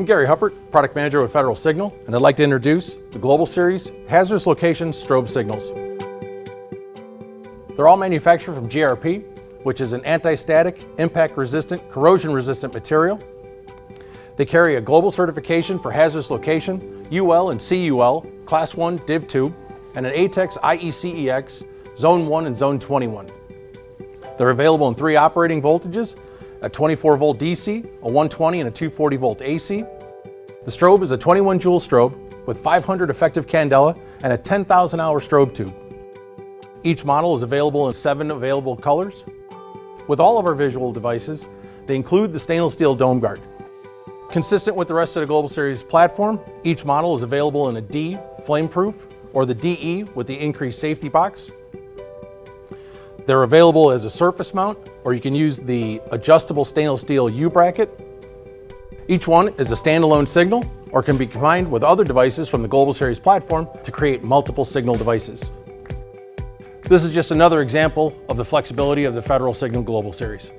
Gary Huppert, Product Manager with Federal Signal, and I'd like to introduce the Global Series Hazardous Location Strobe Signals. They're all manufactured from GRP, which is an anti-static, impact-resistant, corrosion-resistant material. They carry a global certification for hazardous location, UL and CUL, Class 1 Div 2, and an ATEX IECEX Zone 1 and Zone 21. They're available in 3 operating voltages, a 24 volt DC, a 120 and a 240 volt AC. The strobe is a 21 joule strobe with 500 effective candela and a 10,000 hour strobe tube. Each model is available in 7 available colors. With all of our visual devices, they include the stainless steel dome guard. Consistent with the rest of the Global Series platform, each model is available in a D, flameproof, or the DE with the increased safety box. They're available as a surface mount, or you can use the adjustable stainless steel U-bracket. Each one is a standalone signal, or can be combined with other devices from the Global Series platform to create multiple signal devices. This is just another example of the flexibility of the Federal Signal Global Series.